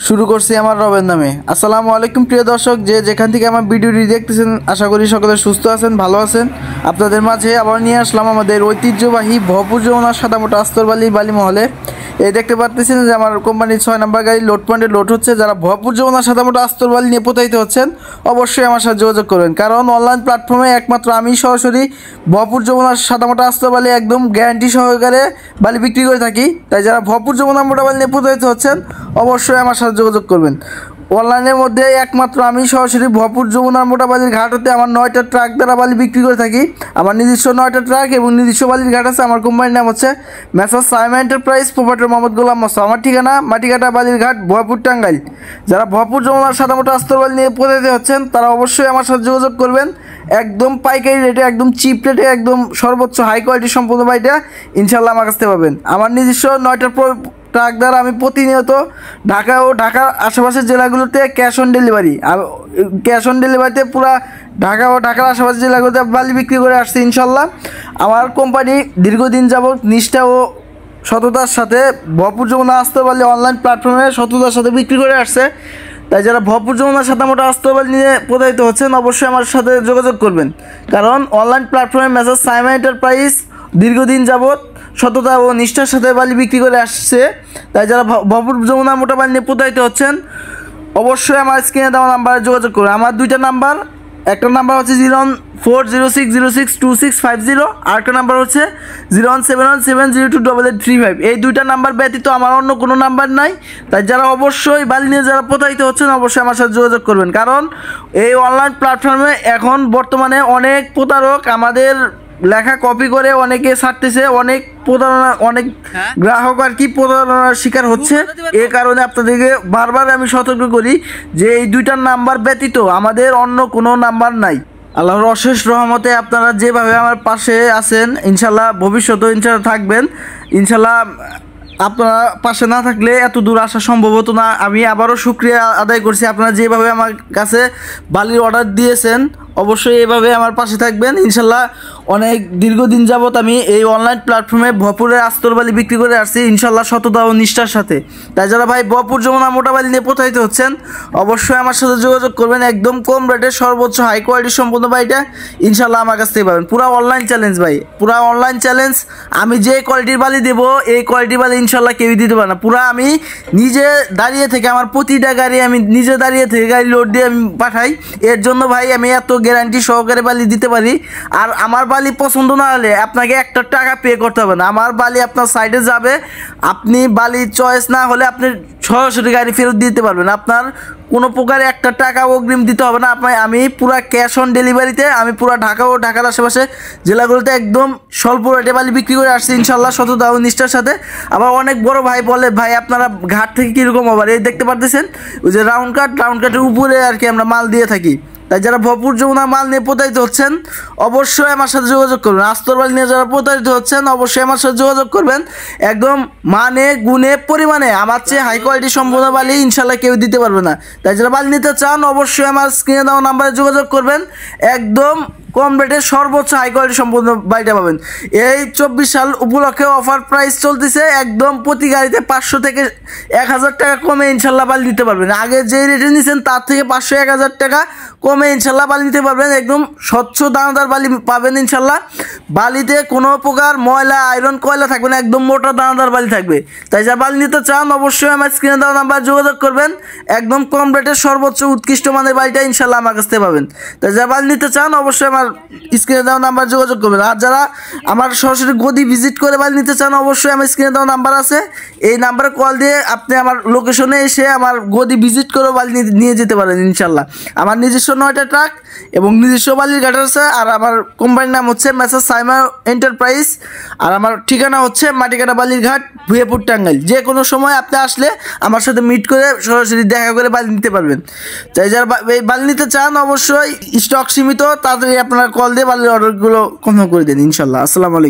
শুরু করছি আমার রবের নামে। আসসালামু আলাইকুম প্রিয় দর্শক, যে যেখান থেকে আমার ভিডিওটি দেখতেছেন, আশা করি সকলে সুস্থ আছেন, ভালো আছেন। আপনাদের মাঝে আবার নিয়ে আসলাম আমাদের ঐতিহ্যবাহী ভরপুর যমুনা সাদামোটা আস্তরবালি বালি মহলে। এই দেখতে পাচ্ছেন যে আমার কোম্পানির 6 নম্বর গাড়ি লোড পয়েন্টে লোড হচ্ছে। যারা ভরপুর যমুনা সাদামোটা আস্তরবালি নিয়ে প্রতারিত হচ্ছেন, অবশ্যই আমার সাথে যোগাযোগ করবেন, কারণ অনলাইন প্ল্যাটফর্মে একমাত্র আমি সরাসরি ভরপুর যমুনা সাদামোটা আস্তরবালি একদম গ্যারান্টি সহকারে বালি বিক্রি করে থাকি। তাই যারা ভরপুর যমুনা মোটা বালি নিয়ে প্রতারিত হচ্ছেন, অবশ্যই আমার সাথে যোগাযোগ করবেন। অনলাইনের মধ্যে একমাত্র আমি সরাসরি ভরপুর যমুনার মোটা বালির ঘাট হতে আমার 9টা ট্রাক দ্বারা বালি বিক্রি করে থাকি। আমার নিজস্ব 9টা ট্রাক এবং নিজস্ব বালির ঘাট আছে। আমার কোম্পানির নাম হচ্ছে messrs Saima enterprise, proprietor Mohammad Golam Mostafa. আমার ঠিকানা মাটিকাটা বালির ঘাট, ভরপুর, টাঙ্গাইল। যারা ভরপুর যমুনার সাদামোটা আস্তরবালি নিয়ে প্রতারিত হচ্ছেন, তারা অবশ্যই আমার সাথে যোগাযোগ করবেন। একদম পাইকারি রেটে, একদম চিপ রেটে, একদম সর্বোচ্চ হাই কোয়ালিটি সম্পূর্ণ বাড়িটা ইনশাল্লাহ আমার কাছ থেকে পাবেন। আমার নিজস্ব 9টা ট্রাক দ্বারা আমি প্রতিনিয়ত ঢাকা ও ঢাকার আশেপাশের জেলাগুলোতে ক্যাশ অন ডেলিভারিতে পুরা ঢাকা ও ঢাকার আশেপাশের জেলাগুলোতে বালি বিক্রি করে আসছি ইনশাল্লাহ। আমার কোম্পানি দীর্ঘদিন যাবৎ নিষ্ঠা ও সততার সাথে ভরপুর যমুনা আস্তরবালি অনলাইন প্ল্যাটফর্মে সততার সাথে বিক্রি করে আসছে। তাই যারা ভরপুর যমুনা সাদামোটা আস্তরবালি নিয়ে প্রতারিত হচ্ছেন, অবশ্যই আমার সাথে যোগাযোগ করবেন, কারণ অনলাইন প্ল্যাটফর্মে মেসার্স সাইমা এন্টারপ্রাইজ দীর্ঘদিন যাবৎ সততা ও নিষ্ঠার সাথে বালি বিক্রি করে আসছে। তাই যারা ভরপুর যমুনা মোটা বালি নিয়ে প্রতারিত হচ্ছেন, অবশ্যই আমার স্ক্রিনে দেওয়া নাম্বারে যোগাযোগ করুন। আমার 2টা নাম্বার, একটা নাম্বার হচ্ছে 01406062650, আর একটা নাম্বার হচ্ছে 01717028835। এই 2টা নাম্বার ব্যতীত আমার অন্য কোনো নাম্বার নাই। তাই যারা অবশ্যই বালি নিয়ে যারা প্রতারিত হচ্ছেন, অবশ্যই আমার সাথে যোগাযোগ করবেন, কারণ এই অনলাইন প্ল্যাটফর্মে এখন বর্তমানে অনেক প্রতারক আমাদের লেখা কপি করে অনেকে ছাড়তেছে, অনেক প্রতারণা, অনেক গ্রাহক আর কি প্রতারণার শিকার হচ্ছে। এ কারণে আপনাদেরকে বারবার আমি সতর্ক করি যে এই 2টার নাম্বার ব্যতীত আমাদের অন্য কোনো নাম্বার নাই। আল্লাহর অশেষ রহমতে আপনারা যেভাবে আমার পাশে আছেন, ইনশাল্লাহ ভবিষ্যতেও ইনশাল্লাহ থাকবেন। ইনশাল্লাহ আপনারা পাশে না থাকলে এত দূর আসা সম্ভব হতো না। আমি আবারও শুকরিয়া আদায় করছি, আপনারা যেভাবে আমার কাছে বালির অর্ডার দিয়েছেন, অবশ্যই এইভাবে আমার পাশে থাকবেন ইনশাল্লাহ। অনেক দীর্ঘদিন যাবৎ আমি এই অনলাইন প্ল্যাটফর্মে ভরপুরের আস্তরবালি বিক্রি করে আসছি ইনশাল্লাহ সততা ও নিষ্ঠার সাথে। তাই যারা ভাই ভরপুর যমুনা মোটা বালি নিয়ে প্রতারিত হচ্ছেন, অবশ্যই আমার সাথে যোগাযোগ করবেন। একদম কম রেটে সর্বোচ্চ হাই কোয়ালিটির সম্পূর্ণ বাড়িটা ইনশাল্লাহ আমার কাছ থেকে পাবেন। পুরা অনলাইন চ্যালেঞ্জ ভাই, পুরা অনলাইন চ্যালেঞ্জ। আমি যে কোয়ালিটির বালি দেবো, এই কোয়ালিটির বালি ইনশাল্লাহ কেউই দিতে পারে না। পুরা আমি নিজে দাঁড়িয়ে থেকে, আমার প্রতিটা গাড়ি আমি নিজে দাঁড়িয়ে থেকে গাড়ি লোড দিয়ে আমি পাঠাই। এর জন্য ভাই আমি এত গ্যারান্টি সহকারে বালি দিতে পারি। আর আমার বালি পছন্দ না হলে আপনাকে একটা টাকা পে করতে হবে না। আমার বালি আপনার সাইডে যাবে, আপনি বালি চয়েস না হলে আপনি সরাসরি গাড়ি ফেরত দিতে পারবেন। আপনার কোনো প্রকারে একটা টাকা অগ্রিম দিতে হবে না। আমি পুরা ক্যাশ অন ডেলিভারিতে আমি পুরা ঢাকা ও ঢাকার আশেপাশে জেলাগুলোতে একদম স্বল্প রেটে বালি বিক্রি করে আসছি ইনশাল্লাহ সততা ও নিষ্ঠার সাথে। আবার অনেক বড় ভাই বলে, ভাই আপনারা ঘাট থেকে কীরকম আবার এই দেখতে পারতেছেন ওই যে রাউন্ড কাটের উপরে আর কি আমরা মাল দিয়ে থাকি। তাই যারা ভরপুর যমুনা মাল নিয়ে প্রতারিত হচ্ছেন, অবশ্যই আমার সাথে যোগাযোগ করবেন। আস্তরবালি নিয়ে যারা প্রতারিত হচ্ছেন, অবশ্যই আমার সাথে যোগাযোগ করবেন। একদম মানে গুণে পরিমাণে আমার চেয়ে হাই কোয়ালিটি সম্পূর্ণ বালি ইনশাল্লাহ কেউ দিতে পারবে না। তাই যারা বালি নিতে চান, অবশ্যই আমার স্ক্রিনে দেওয়া নাম্বারে যোগাযোগ করবেন। একদম কম রেটে সর্বোচ্চ হাই কোয়ালিটি সম্পূর্ণ বাড়িটা পাবেন। এই 24 সাল উপলক্ষে অফার প্রাইস চলতেছে, একদম প্রতি গাড়িতে 500 থেকে 1000 টাকা কমে ইনশাল্লাহ বালি দিতে পারবেন। আগে যে রেটে নিয়েছেন তার থেকে 500-1000 টাকা কমে ইনশাল্লাহ বালি নিতে পারবেন। একদম স্বচ্ছ দানাদার বালি পাবেন ইনশাল্লাহ। বালিতে কোনো প্রকার ময়লা, আয়রন, কয়লা থাকবে না, একদম মোটা দানাদার বালি থাকবে। তাই যারা বালি নিতে চান, অবশ্যই আমার স্ক্রিনে দেওয়া নাম্বার যোগাযোগ করবেন। একদম কম রেটে সর্বোচ্চ উৎকৃষ্ট মানের বালিটা ইনশাল্লাহ আমার কাছ থেকে পাবেন। তাই যারা বালি নিতে চান, অবশ্যই আমার স্ক্রিনে দেওয়া নাম্বার যোগাযোগ করবেন। আর যারা আমার সরাসরি গদি ভিজিট করে বালি নিতে চান, অবশ্যই আমার স্ক্রিনে দেওয়া নাম্বার আছে, এই নাম্বারে কল দিয়ে আপনি আমার লোকেশনে এসে আমার গদি ভিজিট করে বালি নিয়ে যেতে পারেন ইনশাল্লাহ। আমার নিজস্ব 9টা ট্রাক এবং নিজস্ব বালির ঘাট আছে। আর আমার কোম্পানির নাম হচ্ছে মেসার্স সাইমা এন্টারপ্রাইজ, আর আমার ঠিকানা হচ্ছে মাটিকাটা বালির ঘাট, ভুয়েপুর, টাঙ্গাইল। যে কোনো সময় আপনি আসলে আমার সাথে মিট করে সরাসরি দেখা করে বালি নিতে পারবেন। তাই যারা এই বালি নিতে চান, অবশ্যই স্টক সীমিত, তাড়াতাড়ি আপনারা কল দিয়ে বালির অর্ডারগুলো কনফার্ম করে দেন ইনশাল্লাহ। আসসালামু আলাইকুম।